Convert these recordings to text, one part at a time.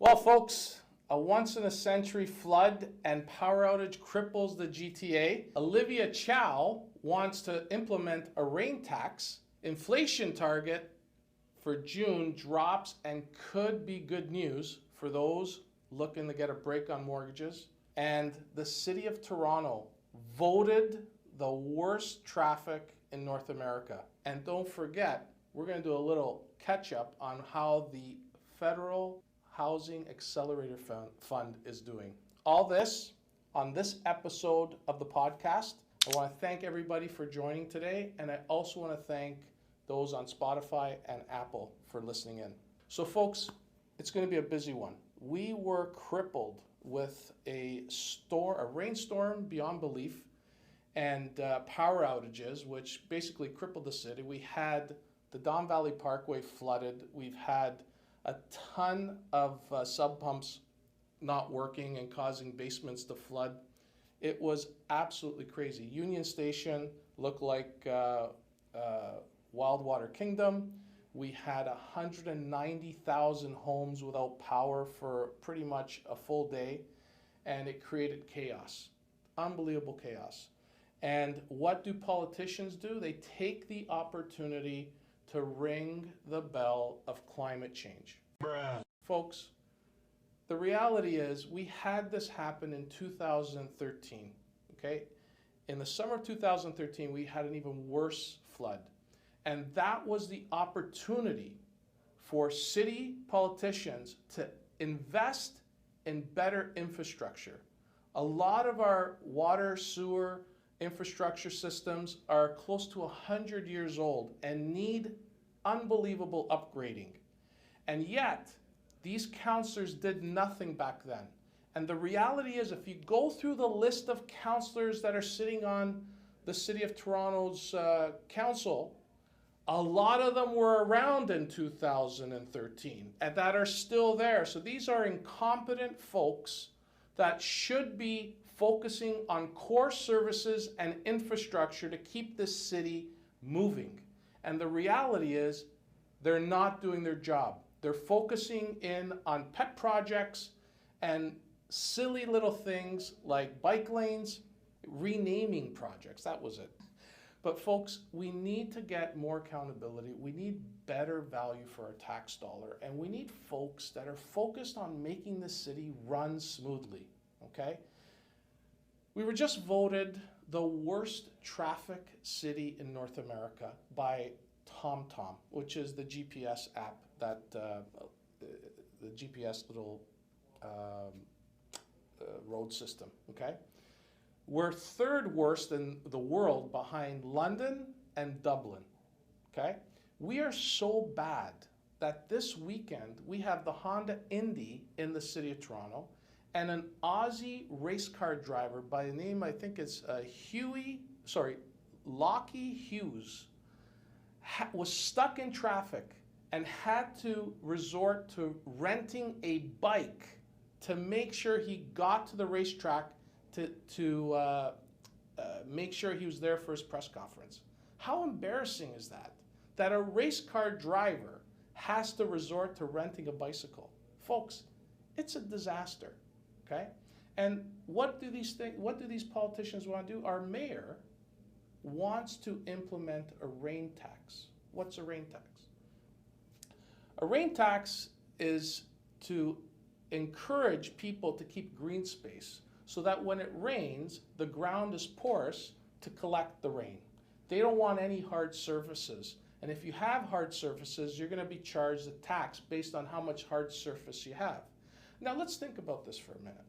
Well, folks, a once-in-a-century flood and power outage cripples the GTA. Olivia Chow wants to implement a rain tax. Inflation target for June drops and could be good news for those looking to get a break on mortgages. And the City of Toronto voted the worst traffic in North America. And don't forget, we're going to do a little catch-up on how the federal Housing Accelerator Fund is doing. All this on this episode of the podcast. I want to thank everybody for joining today, and I also want to thank those on Spotify and Apple for listening in. So folks, it's going to be a busy one. We were crippled with a rainstorm beyond belief and power outages, which basically crippled the city. We had the Don Valley Parkway flooded. We've had a ton of sub pumps not working and causing basements to flood. It was absolutely crazy. Union Station looked like Wild Water Kingdom. We had 190,000 homes without power for pretty much a full day, and it created chaos, unbelievable chaos. And what do politicians do? They take the opportunity to ring the bell of climate change. Bruh. Folks, the reality is we had this happen in 2013, okay? In the summer of 2013, we had an even worse flood. And that was the opportunity for city politicians to invest in better infrastructure. A lot of our water, sewer, infrastructure systems are close to 100 years old and need unbelievable upgrading. And yet, these councillors did nothing back then. And the reality is, if you go through the list of councillors that are sitting on the City of Toronto's council, a lot of them were around in 2013 and that are still there. So these are incompetent folks that should be focusing on core services and infrastructure to keep this city moving. And the reality is, they're not doing their job. They're focusing in on pet projects and silly little things like bike lanes, renaming projects, that was it. But folks, we need to get more accountability. We need better value for our tax dollar. And we need folks that are focused on making the city run smoothly, okay? We were just voted the worst traffic city in North America by TomTom, which is the GPS app, that the GPS little road system, okay? We're third worst in the world behind London and Dublin, okay? We are so bad that this weekend we have the Honda Indy in the City of Toronto and an Aussie race car driver by the name, I think it's Lockie Hughes, was stuck in traffic and had to resort to renting a bike to make sure he got to the racetrack to make sure he was there for his press conference. How embarrassing is that? That a race car driver has to resort to renting a bicycle. Folks, it's a disaster, okay? And what do these politicians want to do? Our mayor wants to implement a rain tax. What's a rain tax? A rain tax is to encourage people to keep green space so that when it rains, the ground is porous to collect the rain. They don't want any hard surfaces. And if you have hard surfaces, you're going to be charged a tax based on how much hard surface you have. Now let's think about this for a minute,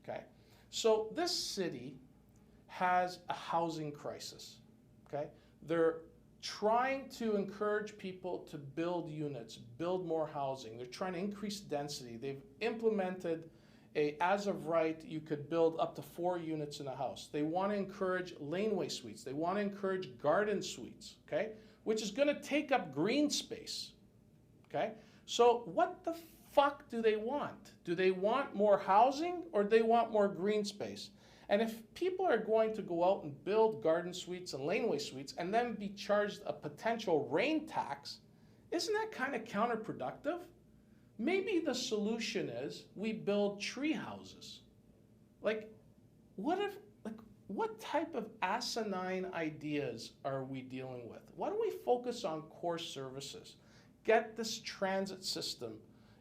okay? So this city has a housing crisis, okay? They're trying to encourage people to build units, build more housing. They're trying to increase density. They've implemented as of right, you could build up to 4 units in a house. They want to encourage laneway suites. They want to encourage garden suites, okay? Which is going to take up green space, okay? So what the fuck do they want? Do they want more housing or do they want more green space? And if people are going to go out and build garden suites and laneway suites and then be charged a potential rain tax, isn't that kind of counterproductive? Maybe the solution is we build tree houses. Like, what type of asinine ideas are we dealing with? Why don't we focus on core services? Get this transit system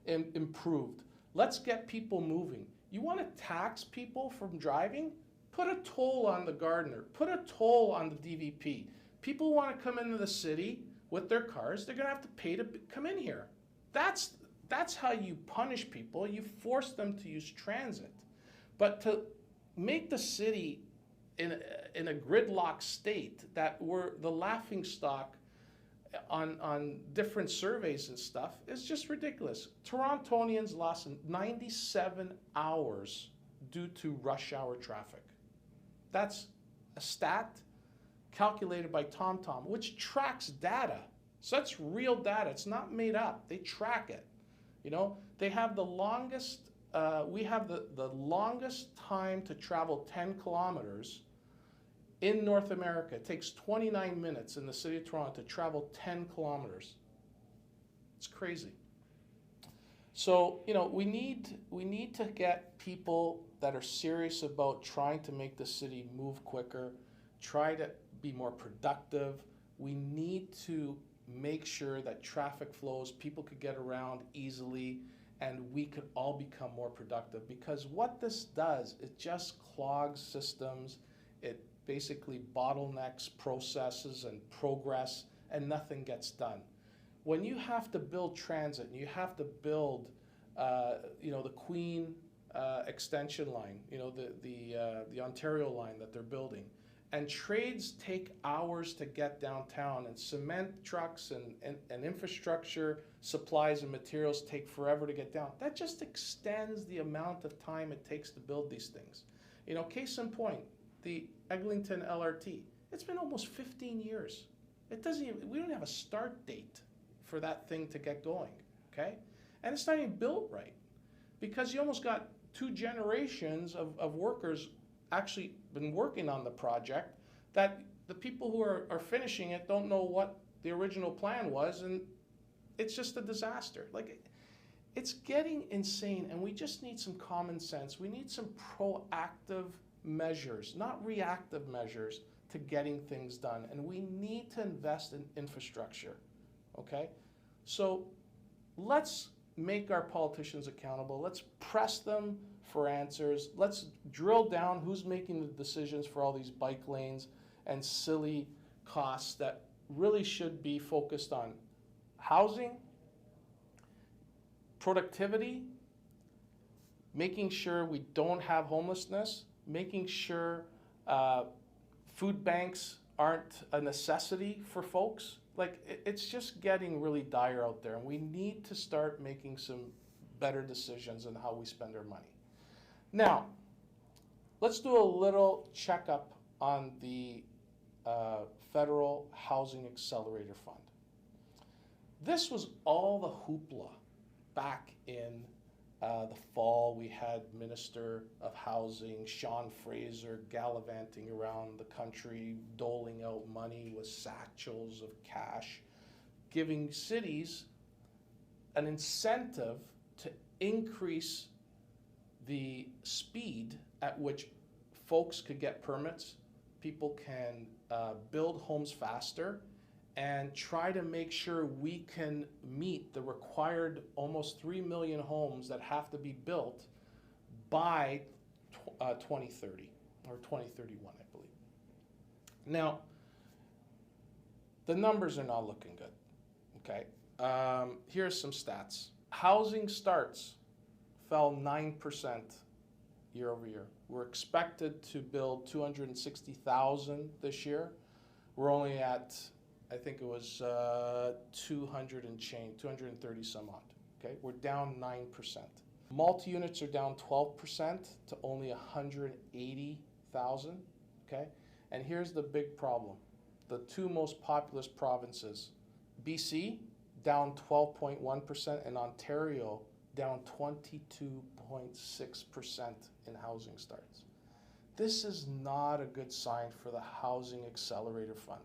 improved. Let's get people moving. You want to tax people from driving? Put a toll on the gardener. Put a toll on the DVP. People want to come into the city with their cars. They're going to have to pay to come in here. That's how you punish people. You force them to use transit. But to make the city in a gridlock state that we're the laughing stock on different surveys and stuff is just ridiculous. Torontonians lost 97 hours due to rush hour traffic. That's a stat calculated by TomTom, which tracks data. So that's real data. It's not made up. They track it. You know, they have the longest, we have the longest time to travel 10 kilometers in North America. It takes 29 minutes in the city of Toronto to travel 10 kilometers. It's crazy. So, you know, we need to get people that are serious about trying to make the city move quicker, try to be more productive. We need to make sure that traffic flows, people could get around easily, and we could all become more productive. Because what this does, it just clogs systems. It basically bottlenecks processes and progress, and nothing gets done. When you have to build transit, and you have to build, the Queen extension line, the Ontario line that they're building, and trades take hours to get downtown, and cement trucks and infrastructure supplies and materials take forever to get down. That just extends the amount of time it takes to build these things. You know, case in point, the Eglinton LRT. It's been almost 15 years. We don't have a start date for that thing to get going, okay? And it's not even built right because you almost got 2 generations of workers actually been working on the project that the people who are finishing it don't know what the original plan was, and it's just a disaster. Like, it's getting insane, and we just need some common sense. We need some proactive measures, not reactive measures, to getting things done. And we need to invest in infrastructure, okay? So let's make our politicians accountable. Let's press them for answers. Let's drill down who's making the decisions for all these bike lanes and silly costs that really should be focused on housing, productivity, making sure we don't have homelessness, making sure food banks aren't a necessity for folks. Like, it's just getting really dire out there, and we need to start making some better decisions on how we spend our money. Now, let's do a little checkup on the Federal Housing Accelerator Fund. This was all the hoopla back in the fall. We had Minister of Housing, Sean Fraser, gallivanting around the country, doling out money with satchels of cash, giving cities an incentive to increase the speed at which folks could get permits, people can build homes faster, and try to make sure we can meet the required almost 3 million homes that have to be built by 2030 or 2031, I believe. Now, the numbers are not looking good, okay? Here's some stats. Housing starts fell 9% year over year. We're expected to build 260,000 this year. We're only at, I think it was 200 and change, 230 some odd, okay? We're down 9%. Multi-units are down 12% to only 180,000, okay? And here's the big problem. The 2 most populous provinces, BC down 12.1% and Ontario down 22.6% in housing starts. This is not a good sign for the Housing Accelerator Fund.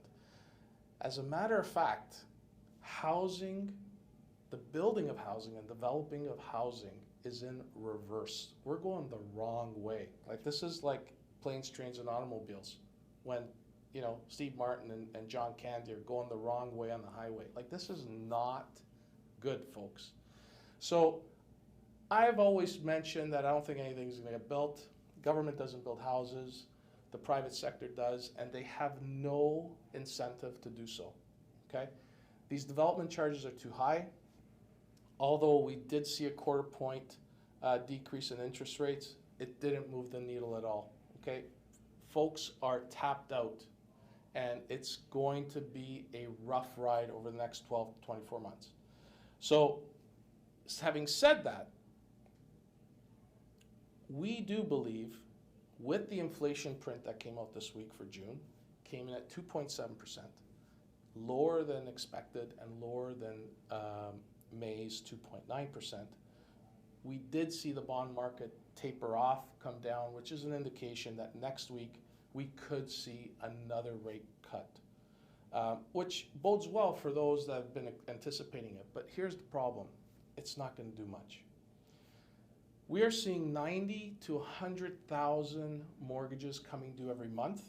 As a matter of fact, housing, the the building of housing and developing of housing is in reverse. We're going the wrong way. Like, this is like planes, trains, and automobiles. When, you know, Steve Martin and John Candy are going the wrong way on the highway. Like, this is not good, folks. So I've always mentioned that I don't think anything's gonna get built. Government doesn't build houses, the private sector does, and they have no incentive to do so, okay? These development charges are too high. Although we did see a quarter-point decrease in interest rates, it didn't move the needle at all, okay? Folks are tapped out, and it's going to be a rough ride over the next 12 to 24 months. So, having said that, we do believe, with the inflation print that came out this week for June, came in at 2.7%, lower than expected and lower than May's 2.9%. We did see the bond market taper off, come down, which is an indication that next week we could see another rate cut, which bodes well for those that have been anticipating it. But here's the problem. It's not going to do much. We are seeing 90 to 100,000 mortgages coming due every month,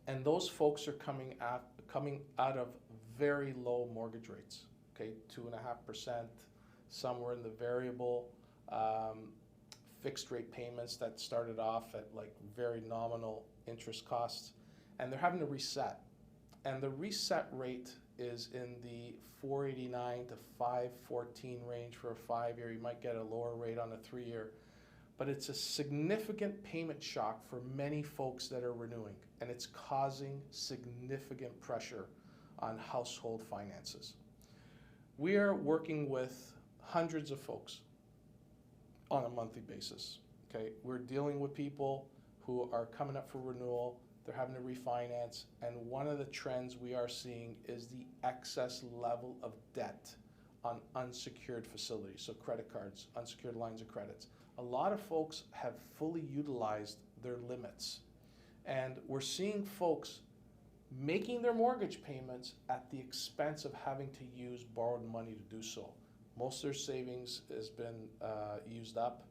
and those folks are coming out of very low mortgage rates, okay, 2.5%, somewhere in the variable, fixed rate payments that started off at like very nominal interest costs, and they're having to reset. And the reset rate is in the 489 to 514 range for a 5-year. You might get a lower rate on a 3-year, but it's a significant payment shock for many folks that are renewing, and it's causing significant pressure on household finances. We are working with hundreds of folks on a monthly basis, okay? We're dealing with people who are coming up for renewal, they're having to refinance, and one of the trends we are seeing is the excess level of debt on unsecured facilities, so credit cards, unsecured lines of credits. A lot of folks have fully utilized their limits, and we're seeing folks making their mortgage payments at the expense of having to use borrowed money to do so. Most of their savings has been used up,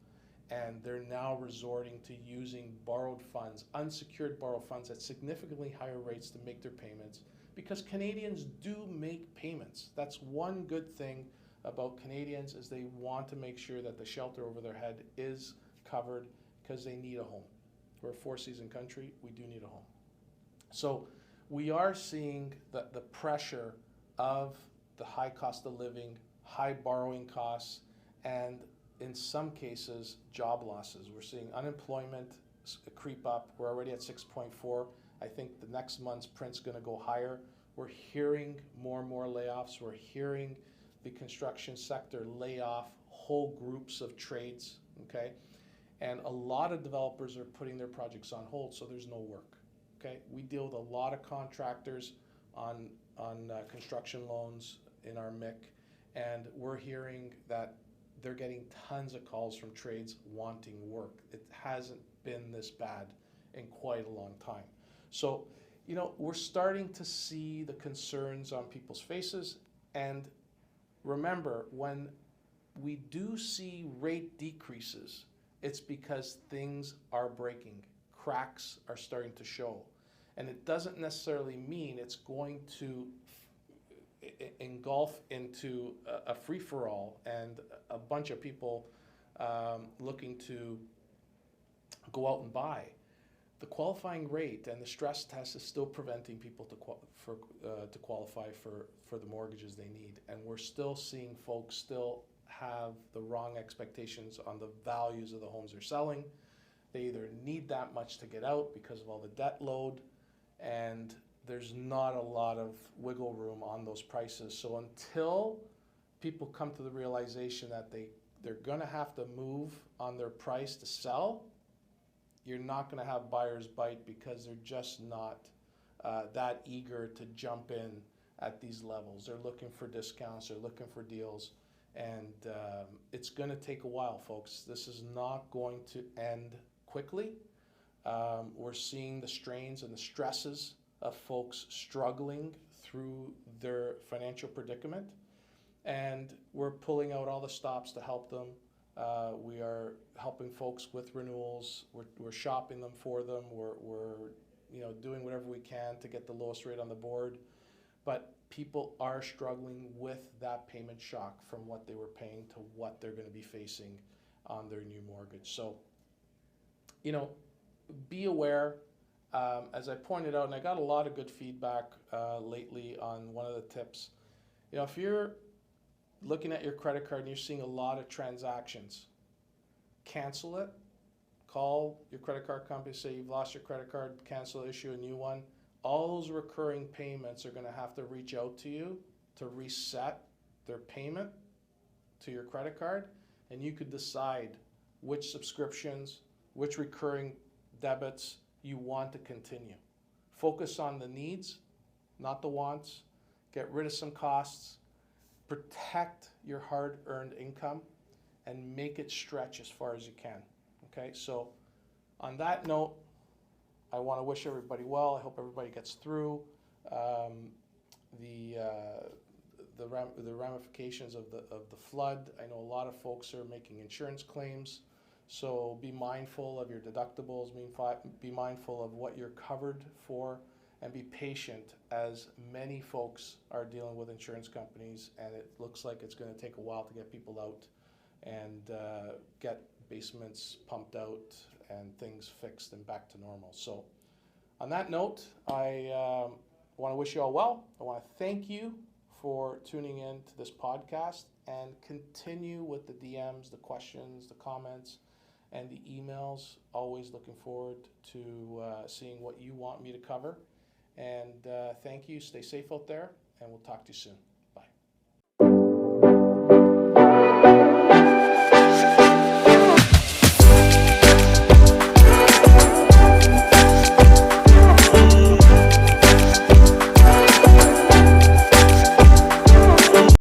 and they're now resorting to using borrowed funds, unsecured borrowed funds at significantly higher rates to make their payments, because Canadians do make payments. That's one good thing about Canadians, is they want to make sure that the shelter over their head is covered, because they need a home. We're a 4-season country, we do need a home. So we are seeing the pressure of the high cost of living, high borrowing costs, and in some cases, job losses. We're seeing unemployment creep up. We're already at 6.4. I think the next month's print's going to go higher. We're hearing more and more layoffs. We're hearing the construction sector lay off whole groups of trades, okay? And a lot of developers are putting their projects on hold, so there's no work, okay? We deal with a lot of contractors on construction loans in our MIC, and we're hearing that they're getting tons of calls from trades wanting work. It hasn't been this bad in quite a long time. So, you know, we're starting to see the concerns on people's faces. And remember, when we do see rate decreases, it's because things are breaking. Cracks are starting to show. And it doesn't necessarily mean it's going to engulf into a free-for-all and a bunch of people looking to go out and buy. The qualifying rate and the stress test is still preventing people to qualify for the mortgages they need. And we're still seeing folks still have the wrong expectations on the values of the homes they're selling. They either need that much to get out because of all the debt load, and there's not a lot of wiggle room on those prices. So until people come to the realization that they're going to have to move on their price to sell, you're not going to have buyers bite, because they're just not that eager to jump in at these levels. They're looking for discounts, they're looking for deals, and it's going to take a while, folks. This is not going to end quickly. We're seeing the strains and the stresses of folks struggling through their financial predicament, and we're pulling out all the stops to help them. We are helping folks with renewals. We're shopping them for them. We're doing whatever we can to get the lowest rate on the board. But people are struggling with that payment shock from what they were paying to what they're going to be facing on their new mortgage. So, be aware. As I pointed out, and I got a lot of good feedback lately on one of the tips. If you're looking at your credit card and you're seeing a lot of transactions, cancel it. Call your credit card company, say you've lost your credit card, cancel, issue a new one. All those recurring payments are going to have to reach out to you to reset their payment to your credit card, and you could decide which subscriptions, which recurring debits you want to continue. Focus on the needs, not the wants. Get rid of some costs. Protect your hard-earned income and make it stretch as far as you can. Okay, so on that note, I want to wish everybody well. I hope everybody gets through the ramifications of the flood. I know a lot of folks are making insurance claims, so be mindful of your deductibles, be mindful of what you're covered for, and be patient, as many folks are dealing with insurance companies, and it looks like it's going to take a while to get people out and get basements pumped out and things fixed and back to normal. So on that note, I want to wish you all well. I want to thank you for tuning in to this podcast, and continue with the DMs, the questions, the comments, and the emails. Always looking forward to seeing what you want me to cover. And thank you. Stay safe out there, and we'll talk to you soon.